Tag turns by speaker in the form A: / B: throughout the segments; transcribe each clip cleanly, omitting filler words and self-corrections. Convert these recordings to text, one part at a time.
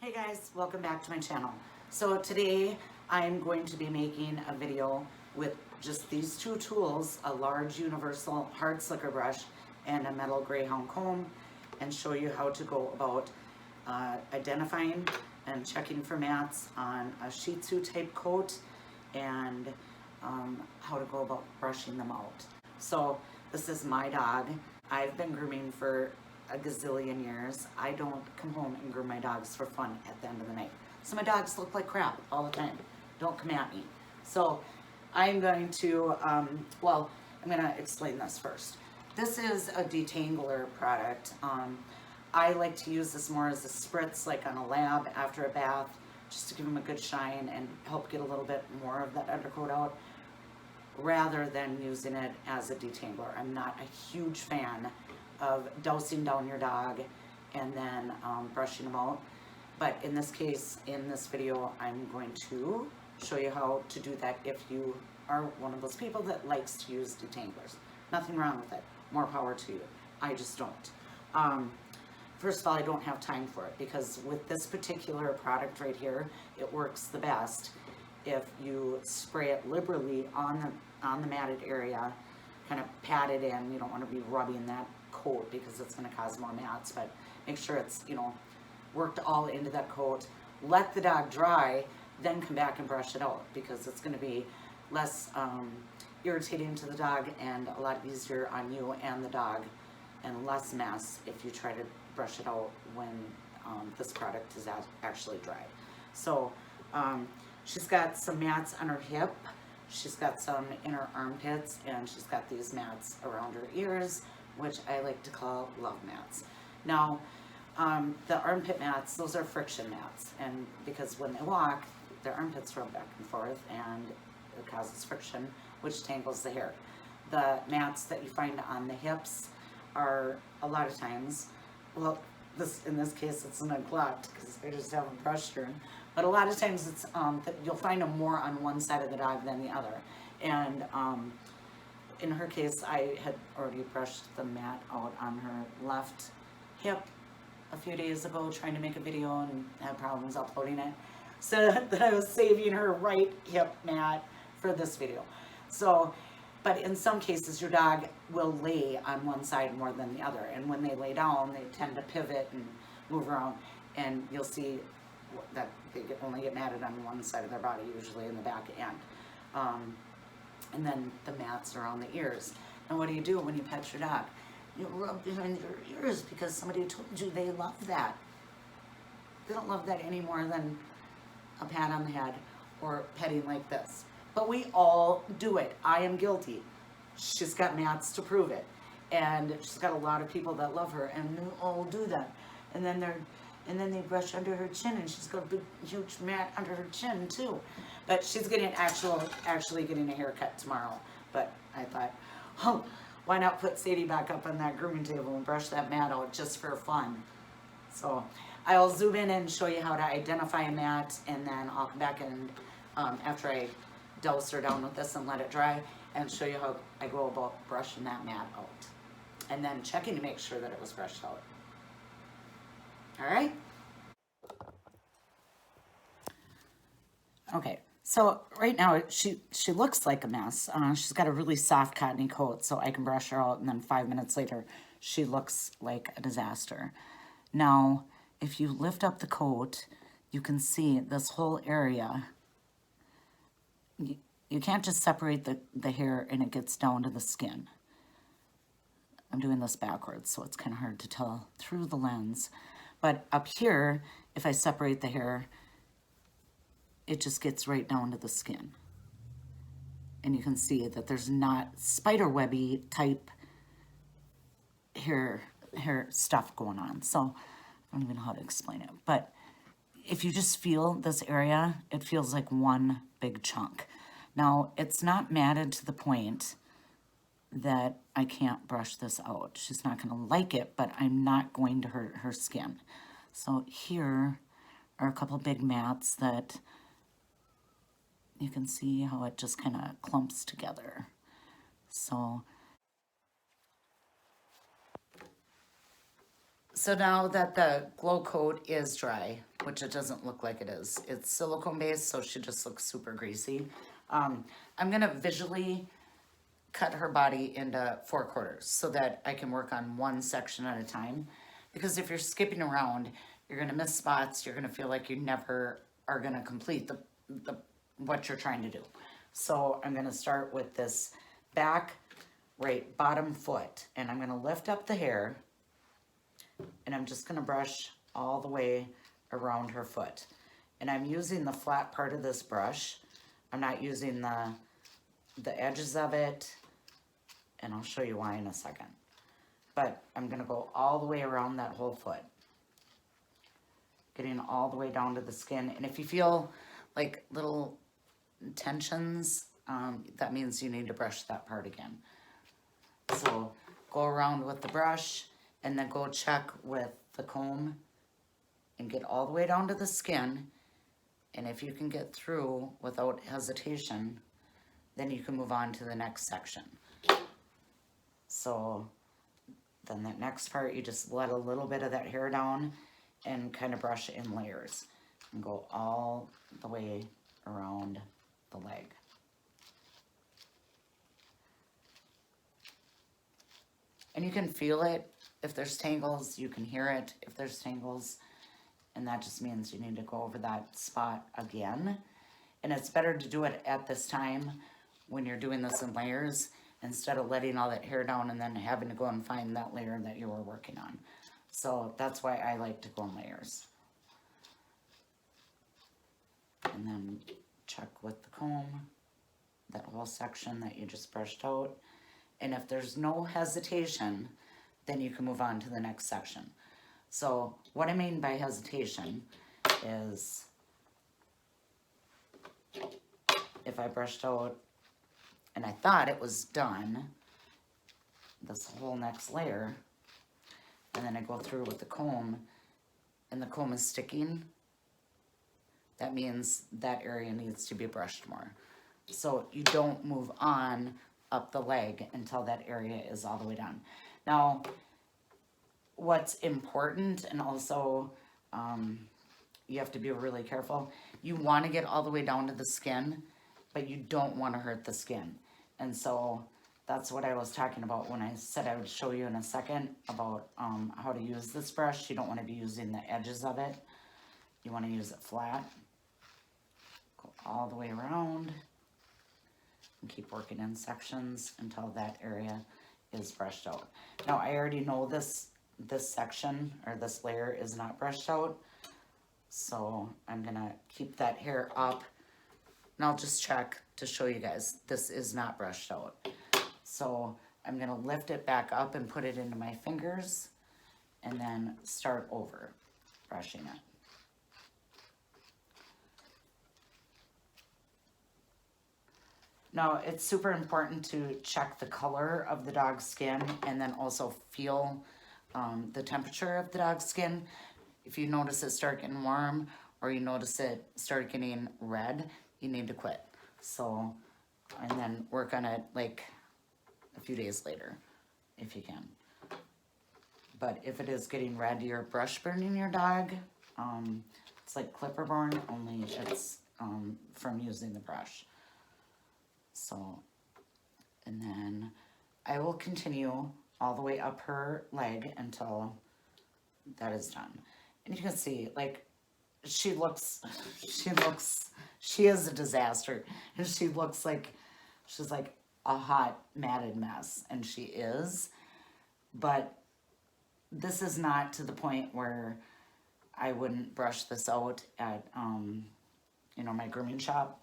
A: Hey guys, welcome back to my channel. So today I'm going to be making a video with just these two tools, a large universal hard slicker brush and a metal greyhound comb, and show you how to go about identifying and checking for mats on a Shih Tzu type coat, and how to go about brushing them out. So this is my dog. I've been grooming for a gazillion years. I don't come home and groom my dogs for fun at the end of the night. So my dogs look like crap all the time. Don't come at me. So I'm going to, I'm going to explain this first. This is a detangler product. I like to use this more as a spritz, like on a lab after a bath, just to give them a good shine and help get a little bit more of that undercoat out, rather than using it as a detangler. I'm not a huge fan of dousing down your dog and then brushing them out. But in this case, in this video, I'm going to show you how to do that if you are one of those people that likes to use detanglers. Nothing wrong with it. More power to you. I just don't. First of all, I don't have time for it, because with this particular product right here, it works the best if you spray it liberally on the matted area, kind of pat it in. You don't want to be rubbing that coat because it's going to cause more mats, but make sure it's, worked all into that coat. Let the dog dry, then come back and brush it out, because it's going to be less irritating to the dog and a lot easier on you and the dog, and less mess if you try to brush it out when this product is actually dry. So she's got some mats on her hip, she's got some in her armpits, and she's got these mats around her ears, which I like to call love mats. Now, the armpit mats, those are friction mats, and because when they walk, their armpits rub back and forth, and it causes friction, which tangles the hair. The mats that you find on the hips are a lot of times, well, in this case it's a neglect because I just haven't brushed her, but a lot of times it's that you'll find them more on one side of the dog than the other. And in her case, I had already brushed the mat out on her left hip a few days ago, trying to make a video, and had problems uploading it, so that I was saving her right hip mat for this video. So, but in some cases, your dog will lay on one side more than the other, and when they lay down, they tend to pivot and move around, and you'll see that they only get matted on one side of their body, usually in the back end. And then the mats around the ears. And what do you do when you pet your dog? You rub behind your ears, because somebody told you they love that. They don't love that any more than a pat on the head or petting like this. But we all do it. I am guilty. She's got mats to prove it. And she's got a lot of people that love her, and they all do that. And then they brush under her chin, and she's got a big, huge mat under her chin too. But she's getting actually getting a haircut tomorrow. But I thought, oh, why not put Sadie back up on that grooming table and brush that mat out just for fun? So I'll zoom in and show you how to identify a mat, and then I'll come back and after I douse her down with this and let it dry, and show you how I go about brushing that mat out, and then checking to make sure that it was brushed out. All right? Okay, so right now she looks like a mess. She's got a really soft cottony coat, so I can brush her out, and then 5 minutes later she looks like a disaster. Now, if you lift up the coat, you can see this whole area. You can't just separate the hair and it gets down to the skin. I'm doing this backwards, so it's kind of hard to tell through the lens. But up here, if I separate the hair, it just gets right down to the skin. And you can see that there's not spiderwebby type hair stuff going on. So I don't even know how to explain it. But if you just feel this area, it feels like one big chunk. Now, it's not matted to the point that I can't brush this out. She's not going to like it, but I'm not going to hurt her skin. So here are a couple big mats that you can see how it just kind of clumps together. So So now that the glow coat is dry, which it doesn't look like it is, it's silicone based, so she just looks super greasy. I'm gonna visually cut her body into 4/4 so that I can work on one section at a time. Because if you're skipping around, you're gonna miss spots, you're gonna feel like you never are gonna complete the what you're trying to do. So I'm gonna start with this back right bottom foot, and I'm gonna lift up the hair, and I'm just gonna brush all the way around her foot. And I'm using the flat part of this brush. I'm not using the edges of it, and I'll show you why in a second. But I'm gonna go all the way around that whole foot, getting all the way down to the skin. And if you feel like little tensions, that means you need to brush that part again. So go around with the brush, and then go check with the comb and get all the way down to the skin. And if you can get through without hesitation, then you can move on to the next section. So then that next part, you just let a little bit of that hair down and kind of brush in layers and go all the way around the leg. And you can feel it. If there's tangles, you can hear it if there's tangles. And that just means you need to go over that spot again. And it's better to do it at this time when you're doing this in layers, instead of letting all that hair down and then having to go and find that layer that you were working on. So that's why I like to go in layers. And then check with the comb, that whole section that you just brushed out. And if there's no hesitation, then you can move on to the next section. So what I mean by hesitation is if I brushed out and I thought it was done, this whole next layer, and then I go through with the comb, and the comb is sticking, that means that area needs to be brushed more. So you don't move on up the leg until that area is all the way done. Now, what's important, and also you have to be really careful, you want to get all the way down to the skin, but you don't want to hurt the skin. And so that's what I was talking about when I said I would show you in a second about how to use this brush. You don't want to be using the edges of it. You want to use it flat. Go all the way around and keep working in sections until that area is brushed out. Now I already know this section or this layer is not brushed out, so I'm gonna keep that hair up, and I'll just check to show you guys this is not brushed out. So I'm gonna lift it back up and put it into my fingers and then start over brushing it. Now, it's super important to check the color of the dog's skin and then also feel the temperature of the dog's skin. If you notice it start getting warm or you notice it start getting red, you need to quit. So, and then work on it like a few days later, if you can. But if it is getting red, you're brush burning your dog. It's like clipper burn, only it's from using the brush. So, and then I will continue all the way up her leg until that is done. And you can see, like, she is a disaster. And she looks like, she's like a hot, matted mess. And she is. But this is not to the point where I wouldn't brush this out at, you know, my grooming shop.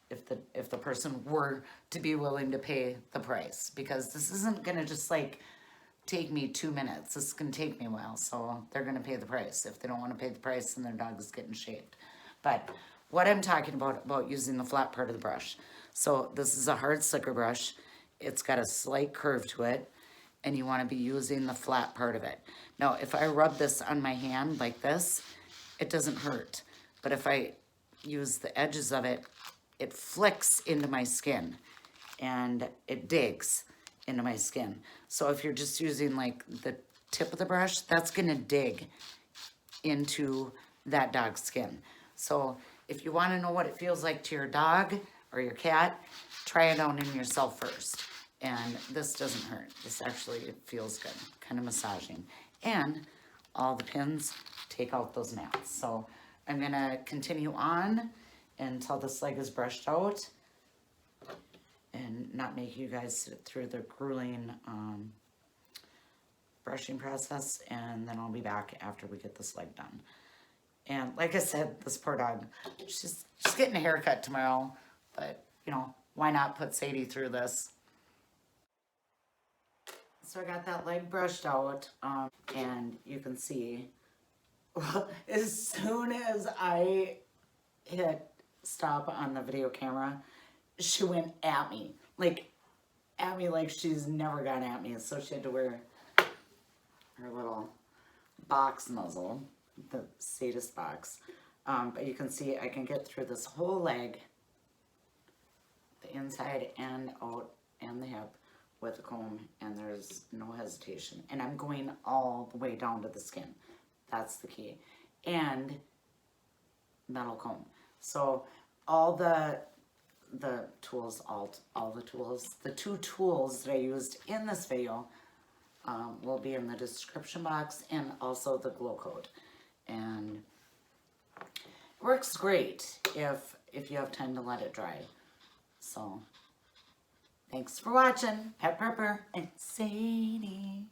A: If the person were to be willing to pay the price, because this isn't gonna just like take me 2 minutes. This can take me a while, so they're gonna pay the price. If they don't want to pay the price, then their dog is getting shaved. But what I'm talking about using the flat part of the brush. So this is a hard slicker brush. It's got a slight curve to it, and you want to be using the flat part of it. Now, if I rub this on my hand like this, it doesn't hurt. But if I use the edges of it, it flicks into my skin and it digs into my skin. So if you're just using like tip of the brush, that's gonna dig into that dog's skin. So if you wanna know what it feels like to your dog or your cat, try it on him yourself first. And this doesn't hurt. This actually, it feels good, kind of massaging. And all the pins take out those mats. So I'm gonna continue on until this leg is brushed out and not make you guys sit through the grueling brushing process, and then I'll be back after we get this leg done. And like I said, this poor dog, she's getting a haircut tomorrow, but you know, why not put Sadie through this? So I got that leg brushed out, and you can see, as soon as I hit stop on the video camera, she went at me like she's never gone at me. So she had to wear her little box muzzle, the sadist box. But you can see I can get through this whole leg, the inside and out and the hip, with a comb, and there's no hesitation. And I'm going all the way down to the skin. That's the key. And metal comb. So all the tools, the two tools that I used in this video will be in the description box, and also the glow code. And it works great if you have time to let it dry. So thanks for watching. Pet Prepper and Sadie.